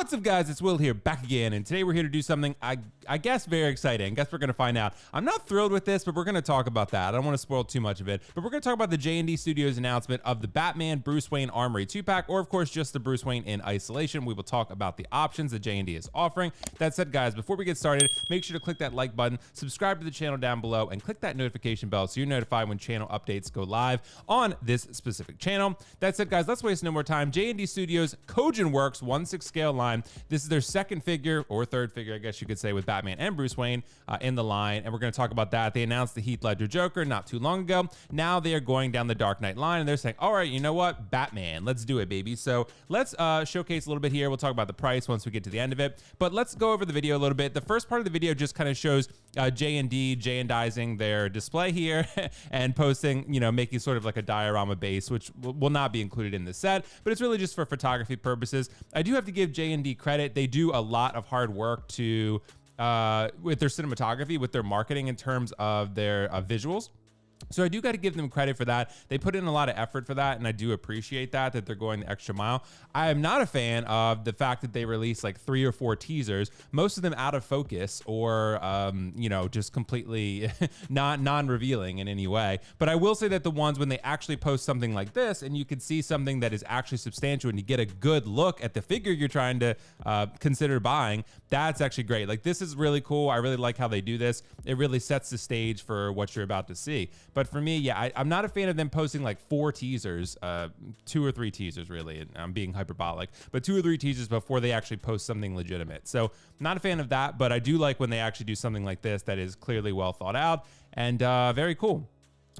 What's up, guys? It's Will here, back again, and today we're here to do something I guess very exciting. I guess we're going to find out. I'm not thrilled with this, but we're going to talk about that. I don't want to spoil too much of it, but we're going to talk about the JND Studios announcement of the Batman Bruce Wayne Armory 2-pack, or of course just the Bruce Wayne in isolation. We will talk about the options that JND is offering. That said, guys, before we get started, make sure to click that like button, subscribe to the channel down below, and click that notification bell so you're notified when channel updates go live on this specific channel. That said, guys, let's waste no more time. JND Studios Kojun Works 1/6 scale line. This is their second figure, or third figure, I guess you could say, with Batman and Bruce Wayne in the line, and we're going to talk about that. They announced the Heath Ledger Joker not too long ago. Now they are going down the Dark Knight line, and they're saying, all right, you know what? Batman, let's do it, baby. So let's showcase a little bit here. We'll talk about the price once we get to the end of it, but let's go over the video a little bit. The first part of the video just kind of shows JND JNDizing their display here and posting, you know, making sort of like a diorama base, which will not be included in the set, but it's really just for photography purposes. I do have to give JND credit. They do a lot of hard work to with their cinematography, with their marketing in terms of their visuals. So I do got to give them credit for that. They put in a lot of effort for that, and I do appreciate that they're going the extra mile. I am not a fan of the fact that they released like 3 or 4 teasers, most of them out of focus or, you know, just completely non-revealing in any way. But I will say that the ones when they actually post something like this, and you can see something that is actually substantial, and you get a good look at the figure you're trying to consider buying, that's actually great. Like, this is really cool. I really like how they do this. It really sets the stage for what you're about to see. But for me, yeah, I'm not a fan of them posting like 4 teasers, 2 or 3 teasers, really. And I'm being hyperbolic, but 2 or 3 teasers before they actually post something legitimate. So not a fan of that, but I do like when they actually do something like this that is clearly well thought out and very cool.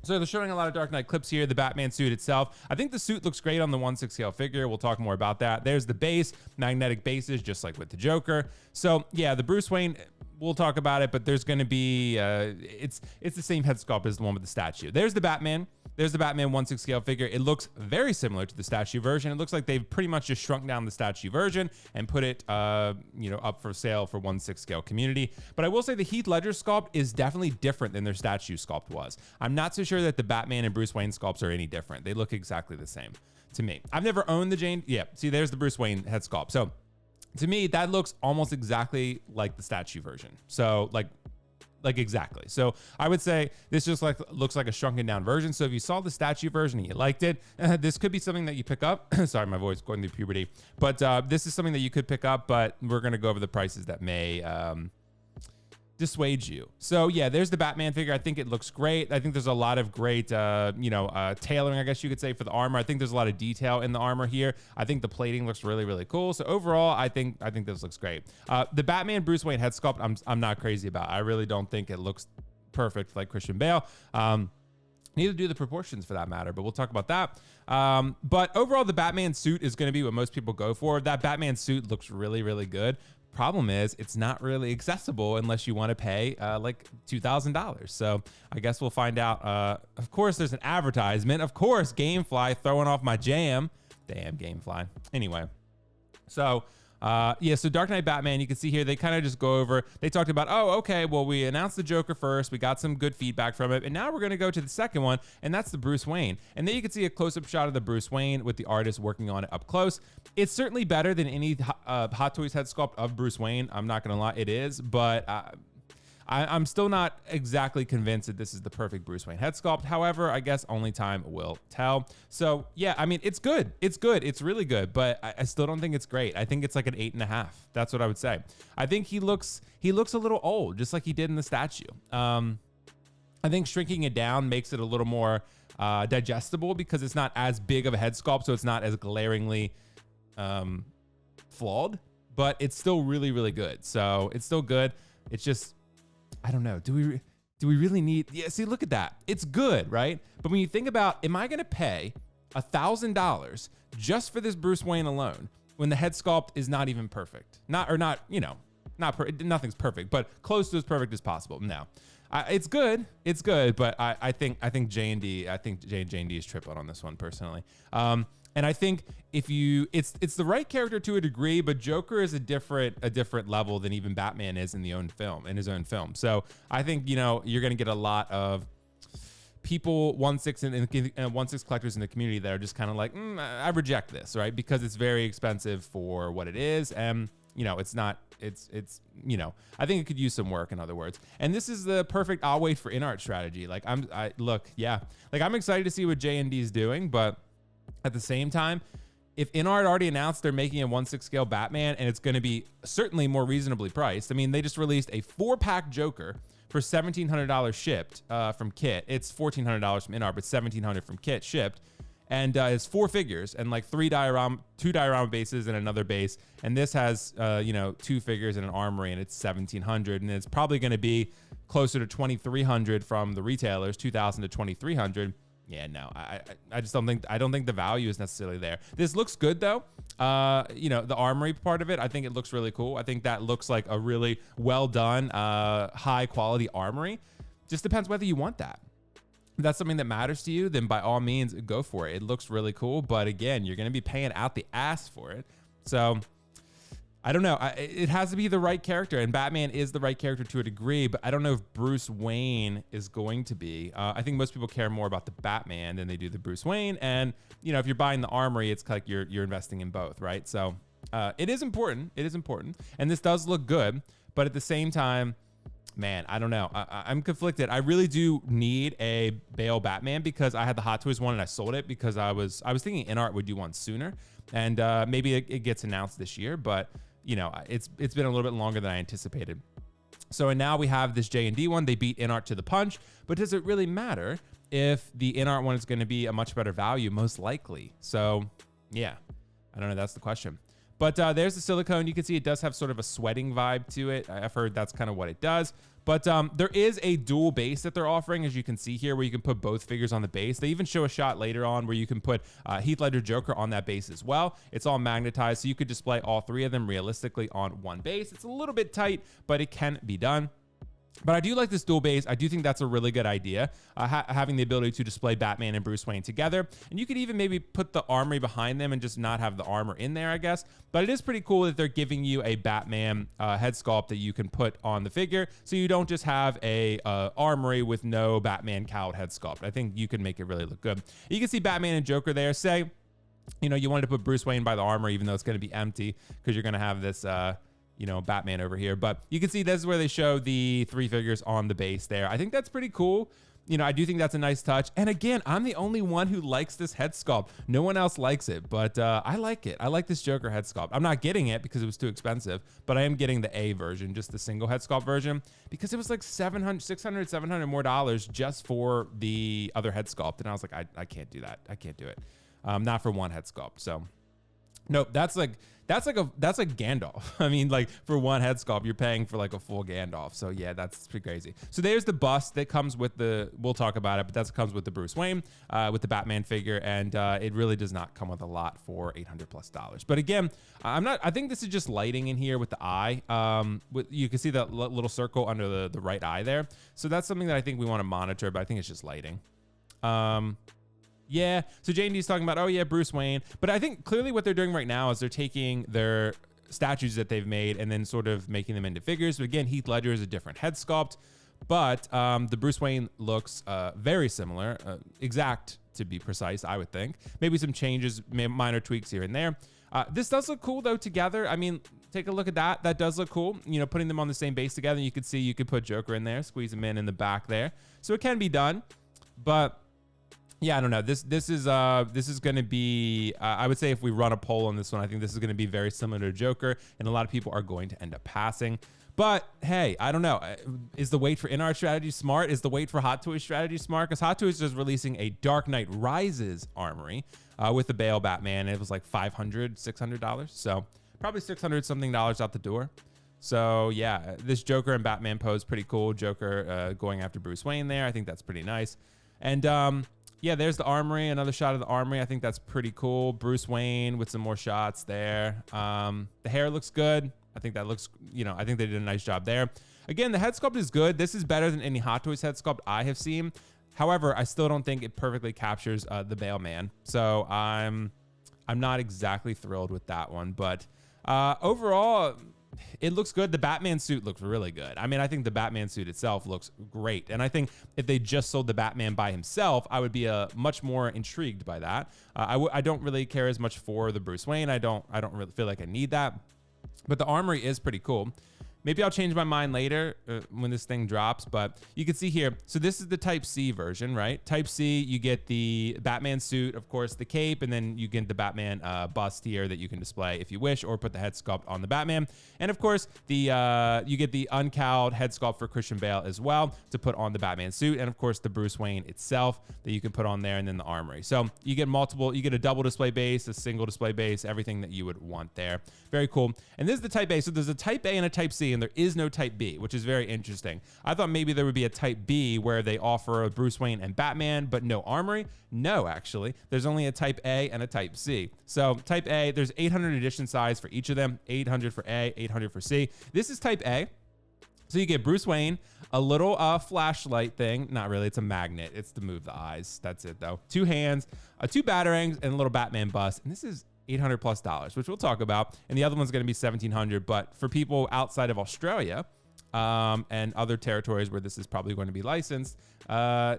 So they're showing a lot of Dark Knight clips here. The Batman suit itself, I think the suit looks great on the 1/6 scale figure. We'll talk more about that. There's the base, magnetic bases, just like with the Joker. So yeah, the Bruce Wayne, we'll talk about it, but there's going to be, it's the same head sculpt as the one with the statue. There's the Batman. There's the Batman 1/6 scale figure. It looks very similar to the statue version. It looks like they've pretty much just shrunk down the statue version and put it, you know, up for sale for 1/6 scale community. But I will say the Heath Ledger sculpt is definitely different than their statue sculpt was. I'm not so sure that the Batman and Bruce Wayne sculpts are any different. They look exactly the same to me. I've never owned the Jane. Yeah, see, there's the Bruce Wayne head sculpt. So to me, that looks almost exactly like the statue version. So like exactly. So I would say this just looks like a shrunken down version. So if you saw the statue version and you liked it, this could be something that you pick up. Sorry, my voice going through puberty, but this is something that you could pick up, but we're going to go over the prices that may dissuade you. So yeah, there's the Batman figure. I think it looks great. I think there's a lot of great, you know, tailoring, I guess you could say, for the armor. I think there's a lot of detail in the armor here. I think the plating looks really, really cool. So overall, I think this looks great. The Batman Bruce Wayne head sculpt, I'm not crazy about. I really don't think it looks perfect like Christian Bale. Neither do the proportions for that matter, but we'll talk about that. But overall, the Batman suit is going to be what most people go for. That Batman suit looks really, really good. Problem is, it's not really accessible unless you want to pay like $2,000. So I guess we'll find out. Of course, there's an advertisement. Of course, Gamefly throwing off my jam. Damn, Gamefly. Anyway, so yeah, so Dark Knight Batman, you can see here, they kind of just go over, they talked about, oh, okay, well, we announced the Joker first, we got some good feedback from it, and now we're going to go to the second one, and that's the Bruce Wayne. And then you can see a close-up shot of the Bruce Wayne with the artist working on it up close. It's certainly better than any Hot Toys head sculpt of Bruce Wayne. I'm not going to lie, it is, but I'm still not exactly convinced that this is the perfect Bruce Wayne head sculpt. However, I guess only time will tell. So yeah, I mean, it's good. It's good. It's really good, but I still don't think it's great. I think it's like an 8.5. That's what I would say. I think he looks a little old, just like he did in the statue. I think shrinking it down makes it a little more digestible because it's not as big of a head sculpt, so it's not as glaringly flawed, but it's still really, really good. So it's still good. It's just, I don't know. Do we really need? Yeah. See, look at that. It's good, right? But when you think about, am I going to pay $1,000 just for this Bruce Wayne alone when the head sculpt is not even perfect? You know, nothing's perfect, but close to as perfect as possible. No, it's good. It's good, but I think JND. I think JND is tripling on this one personally. And I think it's the right character to a degree, but Joker is a different level than even Batman is in his own film. So I think, you know, you're going to get a lot of people 1/6 and 1/6 collectors in the community that are just kind of like, I reject this, right? Because it's very expensive for what it is. And, you know, it's not, it's, you know, I think it could use some work, in other words. And this is the perfect I'll wait for in-art strategy. Like look, yeah, like I'm excited to see what JND is doing, but at the same time, if in-art already announced they're making a 1/6 scale Batman and it's going to be certainly more reasonably priced. I mean, they just released a 4-pack Joker for $1,700 shipped from kit. It's $1,400 from in-art, but $1,700 from kit shipped. And it's 4 figures and like 2 diorama bases and another base. And this has, you know, 2 figures and an Armory, and it's $1,700. And it's probably going to be closer to $2,300 from the retailers, $2,000 to $2,300. Yeah, no, I just don't think the value is necessarily there. This looks good though. You know, the Armory part of it, I think it looks really cool. I think that looks like a really well done, high quality Armory. Just depends whether you want that. If that's something that matters to you, then by all means go for it. It looks really cool, but again, you're going to be paying out the ass for it. So I don't know. It has to be the right character, and Batman is the right character to a degree, but I don't know if Bruce Wayne is going to be. I think most people care more about the Batman than they do the Bruce Wayne. And, you know, if you're buying the Armory, it's like you're investing in both, right? So it is important. It is important. And this does look good, but at the same time, man, I don't know. I'm conflicted. I really do need a Bale Batman because I had the Hot Toys one and I sold it because I was thinking in-art would do one sooner. And maybe it gets announced this year, but you know, it's been a little bit longer than I anticipated. So and now we have this JND one. They beat in-art to the punch, but does it really matter if the in-art one is going to be a much better value? Most likely. So yeah, I don't know. That's the question. But there's the silicone. You can see it does have sort of a sweating vibe to it. I've heard that's kind of what it does. But there is a dual base that they're offering, as you can see here, where you can put both figures on the base. They even show a shot later on where you can put Heath Ledger Joker on that base as well. It's all magnetized, so you could display all 3 of them realistically on one base. It's a little bit tight, but it can be done. But I do like this dual base. I do think that's a really good idea, having the ability to display Batman and Bruce Wayne together. And you could even maybe put the Armory behind them and just not have the armor in there, I guess. But it is pretty cool that they're giving you a Batman head sculpt that you can put on the figure, so you don't just have a Armory with no Batman cowled head sculpt. I think you can make it really look good. You can see Batman and Joker there. Say, you know, you wanted to put Bruce Wayne by the Armory, even though it's going to be empty because you're going to have this you know, Batman over here. But you can see this is where they show the 3 figures on the base there. I think that's pretty cool. You know, I do think that's a nice touch. And again, I'm the only one who likes this head sculpt. No one else likes it, but I like it. I like this Joker head sculpt. I'm not getting it because it was too expensive, but I am getting the A version, just the single head sculpt version, because it was like $600, $700 more dollars just for the other head sculpt. And I was like, I can't do that. I can't do it. Not for one head sculpt. So nope, that's like Gandalf. I mean, like for one head sculpt, you're paying for like a full Gandalf. So yeah, that's pretty crazy. So there's the bust that comes with we'll talk about it, but that comes with the Bruce Wayne, with the Batman figure. And it really does not come with a lot for $800+. But again, I think this is just lighting in here with the eye. You can see that little circle under the right eye there. So that's something that I think we want to monitor, but I think it's just lighting. Yeah, so JND is talking about, oh yeah, Bruce Wayne. But I think clearly what they're doing right now is they're taking their statues that they've made and then sort of making them into figures. But again, Heath Ledger is a different head sculpt, but the Bruce Wayne looks very similar, exact to be precise, I would think. Maybe some changes, minor tweaks here and there. This does look cool though together. I mean, take a look at that. That does look cool. You know, putting them on the same base together, you could see you could put Joker in there, squeeze him in the back there. So it can be done, but yeah, I don't know. This is going to be, I would say if we run a poll on this one, I think this is going to be very similar to Joker, and a lot of people are going to end up passing. But hey, I don't know. Is the wait for in-art strategy smart? Is the wait for Hot Toys strategy smart? Because Hot Toys is releasing a Dark Knight Rises Armory with the Bale Batman. It was like $500, $600. So probably $600 something out the door. So yeah, this Joker and Batman pose pretty cool. Joker going after Bruce Wayne there. I think that's pretty nice. And yeah, there's the Armory, another shot of the Armory. I think that's pretty cool. Bruce Wayne with some more shots there. The hair looks good. I think that looks, you know, I think they did a nice job there. Again, the head sculpt is good. This is better than any Hot Toys head sculpt I have seen. However, I still don't think it perfectly captures the Bale Man. So I'm not exactly thrilled with that one. But overall, It looks good. The Batman suit looks really good. I mean, I think the Batman suit itself looks great. And I think if they just sold the Batman by himself, I would be much more intrigued by that. I don't really care as much for the Bruce Wayne. I don't really feel like I need that. But the Armory is pretty cool. Maybe I'll change my mind later when this thing drops, but you can see here. So this is the Type C version, right? Type C, you get the Batman suit, of course, the cape, and then you get the Batman bust here that you can display if you wish, or put the head sculpt on the Batman. And of course, you get the uncowled head sculpt for Christian Bale as well to put on the Batman suit, and of course the Bruce Wayne itself that you can put on there, and then the Armory. So you get you get a double display base, a single display base, everything that you would want there. Very cool. And this is the Type A. So there's a Type A and a Type C, and there is no Type B, which is very interesting. I thought maybe there would be a Type B where they offer a Bruce Wayne and Batman, but no Armory. No, actually, there's only a Type A and a Type C. So Type A, there's 800 edition size for each of them, 800 for A, 800 for C. This is Type A. So you get Bruce Wayne, a little flashlight thing. Not really, it's a magnet. It's to move the eyes. That's it though. 2 hands, 2 batarangs, and a little Batman bust. And this is $800+, which we'll talk about. And the other one's going to be $1,700. But for people outside of Australia and other territories where this is probably going to be licensed,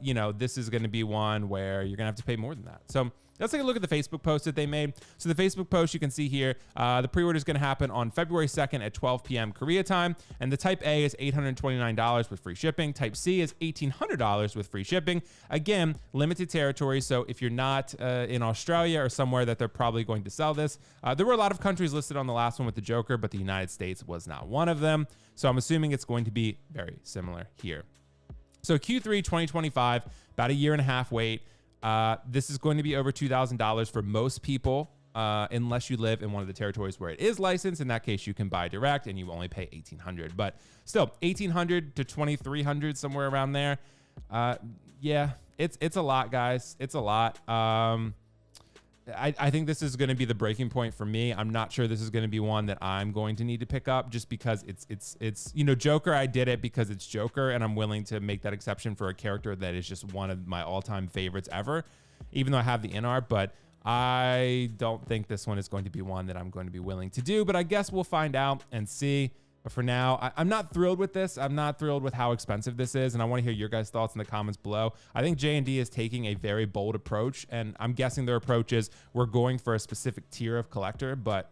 you know, this is going to be one where you're going to have to pay more than that. So let's take a look at the Facebook post that they made. So the Facebook post, you can see here, the pre-order is going to happen on February 2nd at 12 p.m. Korea time. And the Type A is $829 with free shipping. Type C is $1,800 with free shipping. Again, limited territory. So if you're not in Australia or somewhere that they're probably going to sell this, there were a lot of countries listed on the last one with the Joker, but the United States was not one of them. So I'm assuming it's going to be very similar here. So Q3 2025, about a year and a half wait. This is going to be over $2,000 for most people, unless you live in one of the territories where it is licensed. In that case, you can buy direct and you only pay $1,800. But still, $1,800 to $2,300, somewhere around there. Yeah, it's a lot, guys. It's a lot. I think this is going to be the breaking point for me. I'm not sure this is going to be one that I'm going to need to pick up just because it's you know, Joker. I did it because it's Joker, and I'm willing to make that exception for a character that is just one of my all-time favorites ever, even though I have the in-art. But I don't think this one is going to be one that I'm going to be willing to do, but I guess we'll find out and see. But for now, I'm not thrilled with this. I'm not thrilled with how expensive this is, and I want to hear your guys' thoughts in the comments below. I think JND is taking a very bold approach, and I'm guessing their approach is we're going for a specific tier of collector, but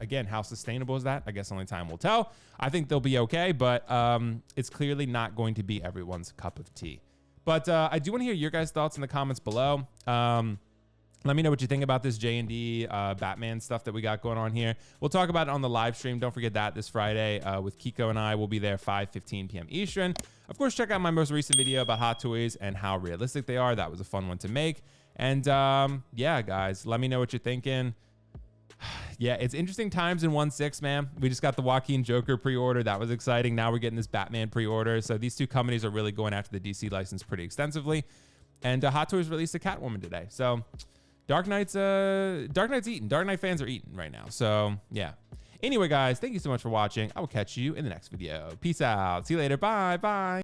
again, how sustainable is that? I guess only time will tell. I think they'll be okay, but it's clearly not going to be everyone's cup of tea. But I do want to hear your guys' thoughts in the comments below. Let me know what you think about this JND Batman stuff that we got going on here. We'll talk about it on the live stream. Don't forget that this Friday with Kiko and I will be there 5:15 p.m. Eastern. Of course, check out my most recent video about Hot Toys and how realistic they are. That was a fun one to make. And yeah, guys, let me know what you're thinking. Yeah, it's interesting times in 1/6, man. We just got the Joaquin Joker pre-order. That was exciting. Now we're getting this Batman pre-order. So these two companies are really going after the DC license pretty extensively. And Hot Toys released a Catwoman today. So Dark Knight's eating. Dark Knight fans are eating right now. So yeah. Anyway, guys, thank you so much for watching. I will catch you in the next video. Peace out. See you later. Bye. Bye.